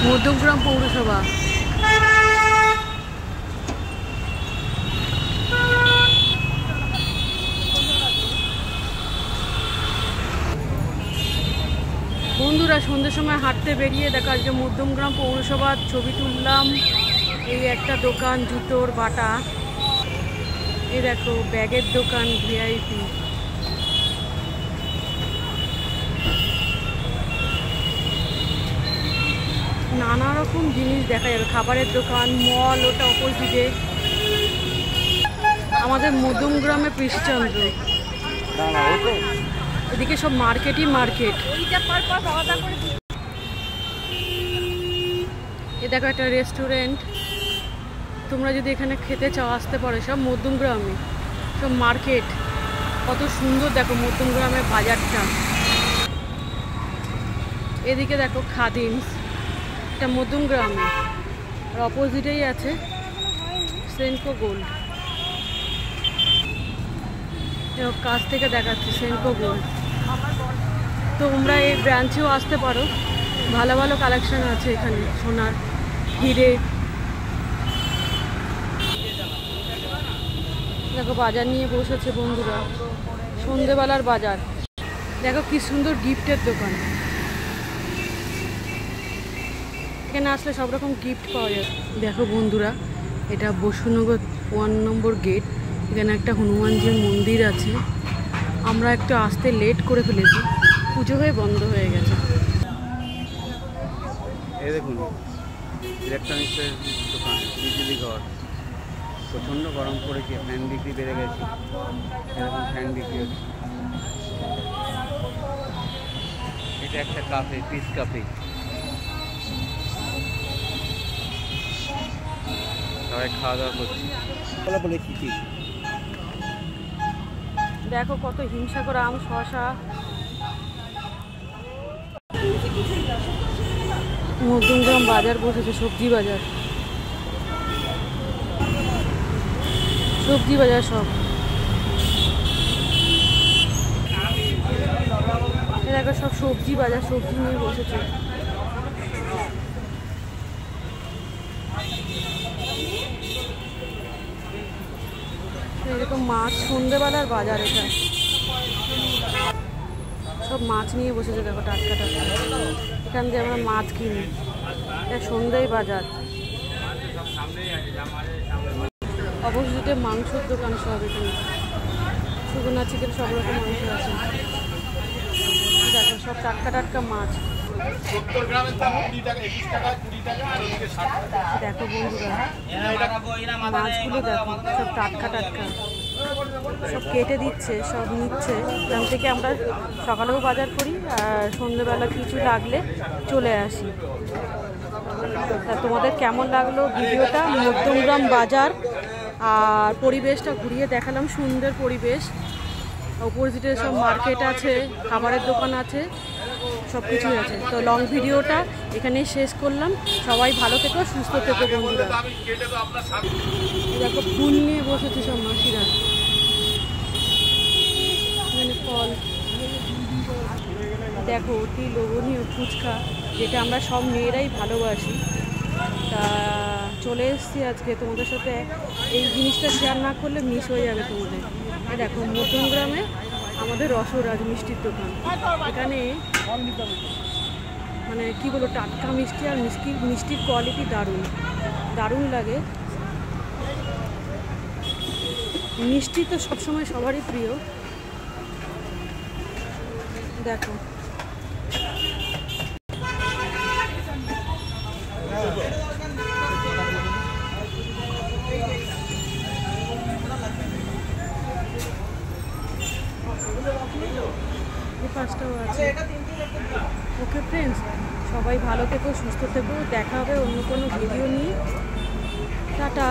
মধ্যমগ্রাম পৌরসভা। বন্ধুরা সন্ধ্যের সময় হাঁটতে বেরিয়ে দেখা যে মধ্যমগ্রাম পৌরসভার ছবি তুললাম। এই একটা দোকান জুতোর বাটা, এই দেখো ব্যাগের দোকান ভিআইপি। নানা রকম জিনিস দেখা যাবে, খাবারের দোকান, মল ওটা অপোজিটে। আমাদের মধ্যমগ্রামে কৃষ্ণচন্দ্র, এদিকে সব মার্কেটই মার্কেট। এ দেখো একটা রেস্টুরেন্ট, তোমরা যদি এখানে খেতে চাও আসতে পারো। সব মধ্যমগ্রামে সব মার্কেট, কত সুন্দর দেখো মধ্যমগ্রামের বাজারটা। এদিকে দেখো খাদিমস, এটা মধ্যমগ্রামে, আর অপোজিটেই আছে সেনকো গোল্ড। কাছ থেকে দেখাচ্ছি সেনকো গোল্ড। তোমরা এই ব্রাঞ্চেও আসতে পারো, ভালো ভালো কালেকশন আছে এখানে সোনার, হিরে। দেখো বাজার নিয়ে বসেছে বন্ধুরা, সন্ধেবেলার বাজার। দেখো কি সুন্দর গিফটের দোকান, এখানে আসলে সব রকম গিফট পাওয়া যায়। দেখো বন্ধুরা, এটা বসুনগর 1 নম্বর গেট। এখানে একটা হনুমানজির মন্দির আছে। আমরা একটু আসতে লেট করে ফেলেছি, পুজো হয়ে বন্ধ হয়ে গেছে। এই দেখুন ইলেকট্রনিক্সের দোকান, বিজলি ঘর। প্রচণ্ড গরম পড়েছে, ফ্যান বিক্রি বেড়ে গেছে। এরকম ফ্যান বিক্রি হচ্ছে। এটা একটা কাফে, পিস কাফে। সবাই খাওয়া দাওয়া করছি। বলে কি দেখো কত হিংসা করে আম, শশা। মধ্যমগ্রাম বাজার বসেছে, সবজি বাজার, সবজি বাজার সব। দেখো সব সবজি বাজার, সবজি নিয়ে বসেছে। এরকম মাছ, সন্ধ্যেবেলার বাজার এটা, সব মাছ নিয়ে বসেছে। দেখো টাটকা টাটকা, এখান দিয়ে আমরা মাছ কিনি। এটা সন্ধ্যায় বাজার। অপোজিটে মাংসের দোকান সব, এখানে শুকনা চিকেন সব রকম মাংস আছে। দেখো সব টাটকা টাটকা মাছ। দেখো বন্ধুরা মাছগুলো দেখো, সব টাটকা টাটকা, সব কেটে দিচ্ছে, সব নিচ্ছে। এখান থেকে আমরা সকালেও বাজার করি, আর সন্ধ্যেবেলা কিছু লাগলে চলে আসি। তা তোমাদের কেমন লাগলো ভিডিওটা? মধ্যমগ্রাম বাজার আর পরিবেশটা ঘুরিয়ে দেখালাম, সুন্দর পরিবেশ। অপোজিটে সব মার্কেট আছে, খাবারের দোকান আছে, সব কিছুই আছে। তো লং ভিডিওটা এখানেই শেষ করলাম। সবাই ভালো থেকো, সুস্থ থেকো বন্ধুরা। দেখো ফুল নিয়ে বসেছে সব মাসিরা, মানে ফল। দেখো অতি লোভনীয় ফুচকা, যেটা আমরা সব মেয়েরাই ভালোবাসি। তা চলে এসেছি আজকে তোমাদের সাথে। এই জিনিসটা শেয়ার না করলে মিস হয়ে যাবে তোমাদের। দেখো মধ্যমগ্রামে আমাদের রসরাজ মিষ্টির দোকান। এখানে মানে কি বলবো, টাটকা মিষ্টি, আর মিষ্টির কোয়ালিটি দারুণ দারুণ লাগে। মিষ্টি তো সবসময় সবারই প্রিয়। দেখো পাঁচটাও আছে। ওকে ফ্রেন্ডস, সবাই ভালো থেকো, সুস্থ থেকো। দেখা হবে অন্য কোনো ভিডিও নিয়ে। টাটা।